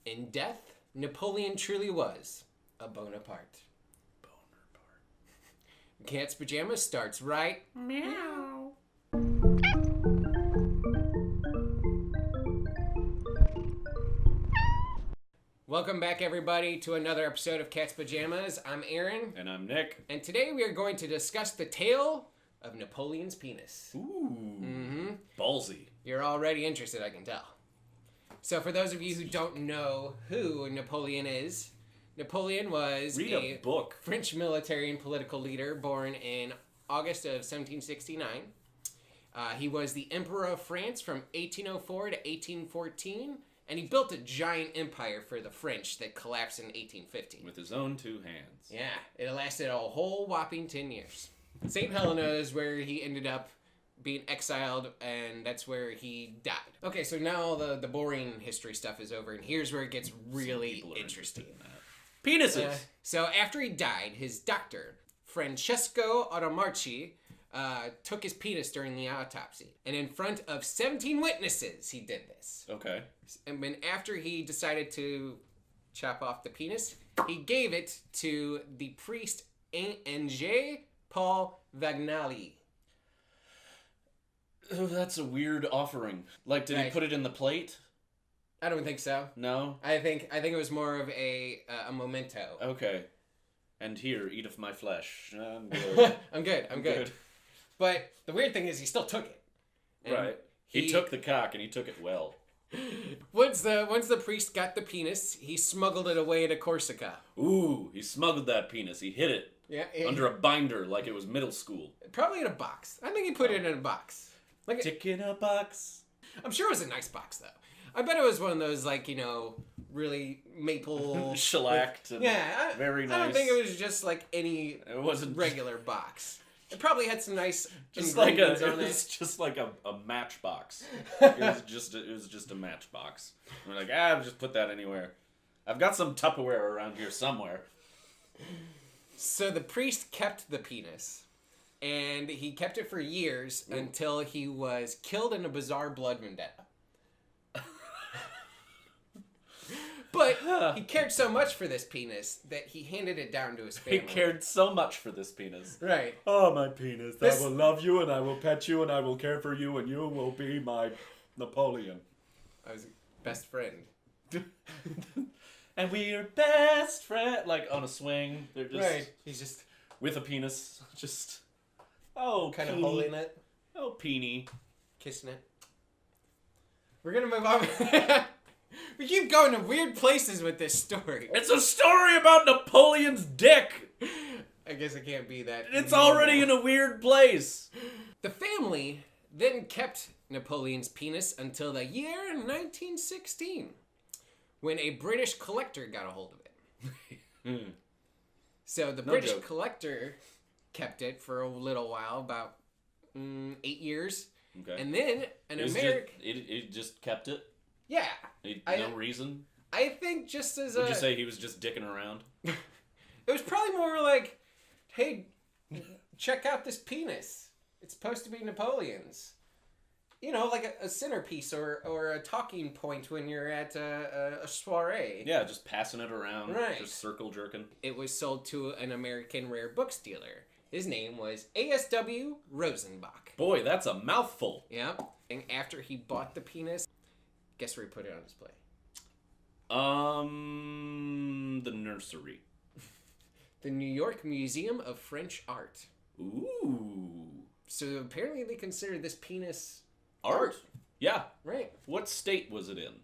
In death, Napoleon truly was a Bonaparte. Cat's Pajamas starts right meow. Welcome back, everybody, to another episode of Cat's Pajamas. I'm Aaron. And I'm Nick. And today we are going to discuss the tale of Napoleon's penis. Ooh. Ballsy. You're already interested, I can tell. So for those of you who don't know who Napoleon is, Napoleon was a book. French military and political leader born in August of 1769. He was the Emperor of France from 1804 to 1814, and he built a giant empire for the French that collapsed in 1815. With his own two hands. Yeah, it lasted a whole whopping 10 years. St. Helena is where he ended up being exiled, and that's where he died. Okay, so now the boring history stuff is over, and here's where it gets really interesting. Penises! So after he died, his doctor, Francesco Automarchi, took his penis during the autopsy. And in front of 17 witnesses, he did this. Okay. And then after he decided to chop off the penis, he gave it to the priest Angers Paul Vagnali. Oh, that's a weird offering. Like, did he put it in the plate? I don't think so. No? I think it was more of a memento. Okay. And here, eat of my flesh. I'm good. I'm good. But the weird thing is he still took it. And right. He took the cock, and he took it well. Once the priest got the penis, he smuggled it away to Corsica. Ooh, he smuggled that penis. He hid it under a binder like it was middle school. Probably in a box. I think he put it in a box. Like Tick in a box. I'm sure it was a nice box, though. I bet it was one of those, like, really maple... shellacked and very nice. I don't think it was just, like, any it wasn't regular box. It probably had some nice ingredients on it. It was just like a matchbox. It was just a matchbox. We're like, I'll just put that anywhere. I've got some Tupperware around here somewhere. So the priest kept the penis. And he kept it for years until he was killed in a bizarre blood vendetta. But he cared so much for this penis that he handed it down to his family. He cared so much for this penis. Right. Oh, my penis. I will love you, and I will pet you, and I will care for you, and you will be my Napoleon. I was best friend. And we're best friend. Like, on a swing. They're just... Right. He's just... with a penis. Just... oh, kind of holding it. Oh, peenie. Kissing it. We're going to move on. We keep going to weird places with this story. It's a story about Napoleon's dick. I guess it can't be that. It's already in a weird place. The family then kept Napoleon's penis until the year 1916, when a British collector got a hold of it. So the British collector kept it for a little while, about 8 years. Okay. And then an American... It just kept it? Yeah. No reason? I think just as Would you say he was just dicking around? It was probably more like, hey, check out this penis. It's supposed to be Napoleon's. Like a centerpiece or a talking point when you're at a soiree. Yeah, just passing it around. Right. Just circle jerking. It was sold to an American rare books dealer. His name was A.S.W. Rosenbach. Boy, that's a mouthful. Yep. And after he bought the penis, guess where he put it on display? The nursery. The New York Museum of French Art. Ooh. So apparently they consider this penis art. Yeah. Right. What state was it in?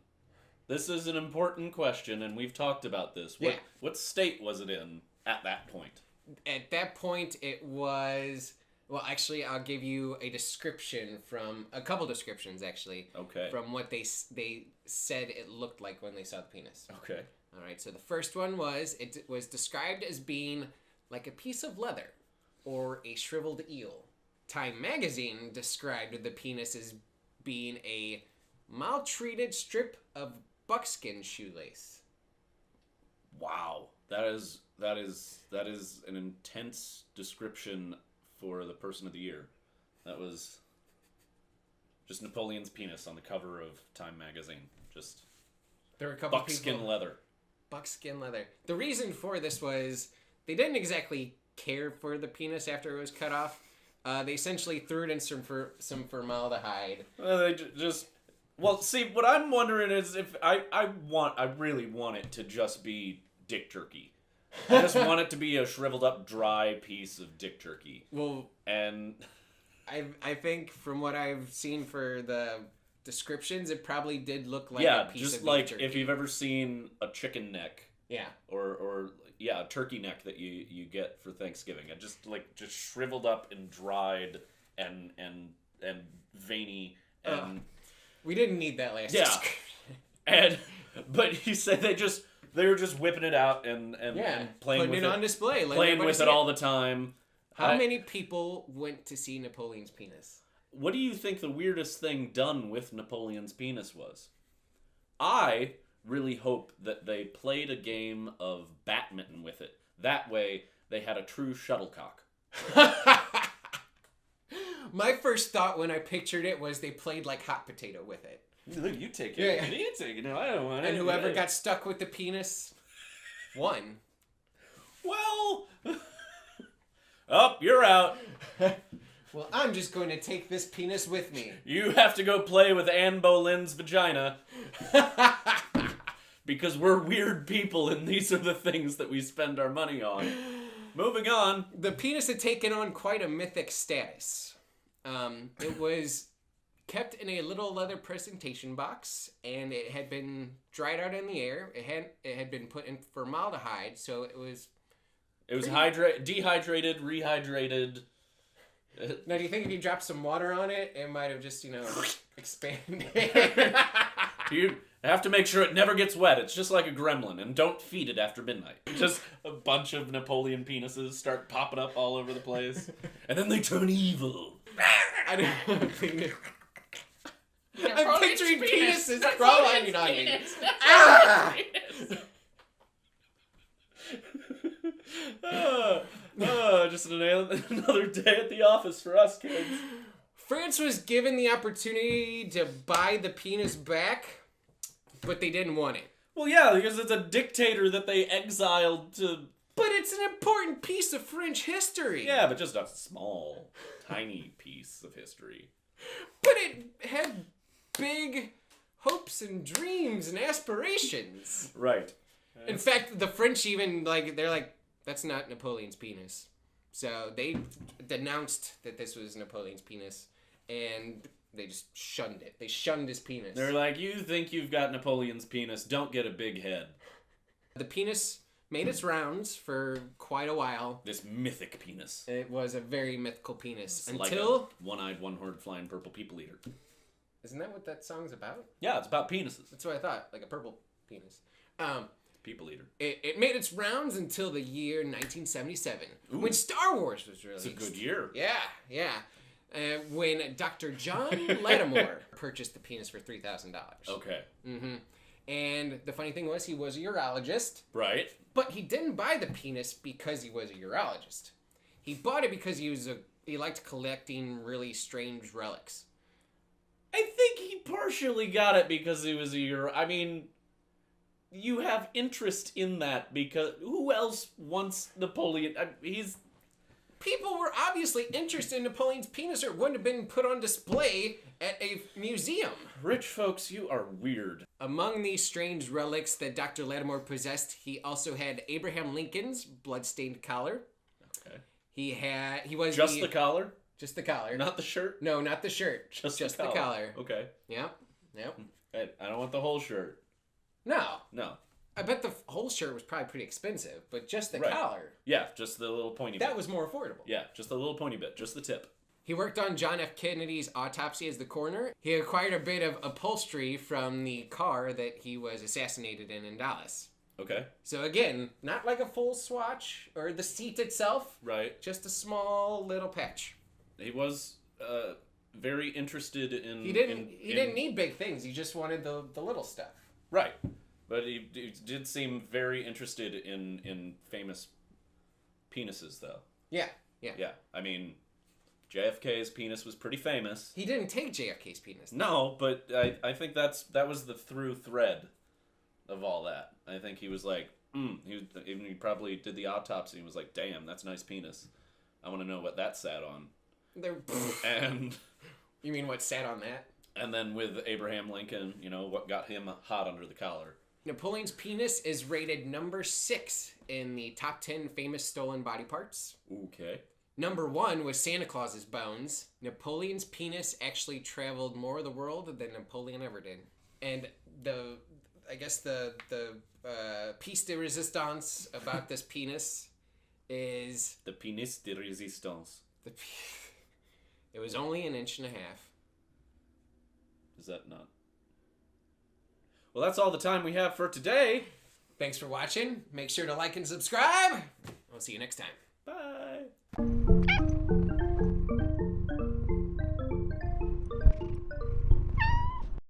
This is an important question, and we've talked about this. What state was it in at that point? At that point, it was... Well, actually, I'll give you a description from... A couple descriptions, actually. Okay. From what they said it looked like when they saw the penis. Okay. All right, so the first one was... It was described as being like a piece of leather or a shriveled eel. Time magazine described the penis as being a maltreated strip of buckskin shoelace. Wow. That is an intense description for the person of the year. That was just Napoleon's penis on the cover of Time magazine. Just There were a couple Buckskin people... leather. Buckskin leather. The reason for this was they didn't exactly care for the penis after it was cut off. They essentially threw it in some formaldehyde. They just... Well, see, what I'm wondering is if I really want it to just be dick jerky. I just want it to be a shriveled up, dry piece of dick jerky. Well, and I think from what I've seen for the descriptions, it probably did look like a piece just of like dick jerky. if you've ever seen a chicken neck. Yeah. Or a turkey neck that you get for Thanksgiving. It just shriveled up and dried and veiny and. We didn't need that last. Yeah. But he said they were just whipping it out and playing with it on display, playing with it all the time. How many people went to see Napoleon's penis? What do you think the weirdest thing done with Napoleon's penis was? I really hope that they played a game of badminton with it. That way, they had a true shuttlecock. My first thought when I pictured it was they played like hot potato with it. Look, you take it. Yeah. You take it. No, I don't want it. And whoever got stuck with the penis won. Well, you're out. Well, I'm just going to take this penis with me. You have to go play with Anne Boleyn's vagina. Because we're weird people and these are the things that we spend our money on. Moving on. The penis had taken on quite a mythic status. It was kept in a little leather presentation box, and it had been dried out in the air. It had been put in formaldehyde, so it was... It was dehydrated, rehydrated. Now, do you think if you dropped some water on it, it might have just, expanded? You have to make sure it never gets wet. It's just like a gremlin, and don't feed it after midnight. Just a bunch of Napoleon penises start popping up all over the place, and then they turn evil. I don't think it... I'm picturing penises crawling on you. Ah! Just another day at the office for us kids. France was given the opportunity to buy the penis back, but they didn't want it. Well, yeah, because it's a dictator that they exiled to... But it's an important piece of French history. Yeah, but just a small, tiny piece of history. But it had big hopes and dreams and aspirations. Right. In fact, the French even, they're like, that's not Napoleon's penis. So they denounced that this was Napoleon's penis, and they just shunned it. They shunned his penis. They're like, you think you've got Napoleon's penis, don't get a big head. The penis made its rounds for quite a while. This mythic penis. It was a very mythical penis. It's until... like a one-eyed, one-horned, flying purple people eater. Isn't that what that song's about? Yeah, it's about penises. That's what I thought, like a purple penis. People eater. It made its rounds until the year 1977, when Star Wars was released. It's a good year. Yeah. When Dr. John Lattimore purchased the penis for $3,000. Okay. Mm-hmm. And the funny thing was, he was a urologist. Right. But he didn't buy the penis because he was a urologist. He bought it because he liked collecting really strange relics. I think he partially got it because he was I mean, you have interest in that because who else wants Napoleon? People were obviously interested in Napoleon's penis, or it wouldn't have been put on display at a museum. Rich folks, you are weird. Among these strange relics that Dr. Lattimore possessed, he also had Abraham Lincoln's blood-stained collar. Okay. He was just the collar? Just the collar. Not the shirt? No, not the shirt. Just the collar. Okay. Yep. Hey, I don't want the whole shirt. No. I bet the whole shirt was probably pretty expensive, but just the collar. Yeah, just the little pointy bit. That was more affordable. Yeah, just the little pointy bit, just the tip. He worked on John F. Kennedy's autopsy as the coroner. He acquired a bit of upholstery from the car that he was assassinated in Dallas. Okay. So again, not like a full swatch or the seat itself. Right. Just a small little patch. He was very interested in... He didn't need big things. He just wanted the little stuff. Right. But he did seem very interested in famous penises, though. Yeah. I mean, JFK's penis was pretty famous. He didn't take JFK's penis. No, but I think that was the through thread. of all that. I think he was like, he probably did the autopsy and was like, damn, that's a nice penis. I want to know what that sat on. And you mean what sat on that? And then with Abraham Lincoln, what got him hot under the collar. Napoleon's penis is rated number 6 in the top 10 famous stolen body parts. Okay. Number 1 was Santa Claus's bones. Napoleon's penis actually traveled more of the world than Napoleon ever did. And the piece de resistance about this penis is... The penis de resistance. It was only an inch and a half. Is that not? Well, that's all the time we have for today. Thanks for watching. Make sure to like and subscribe. I'll see you next time.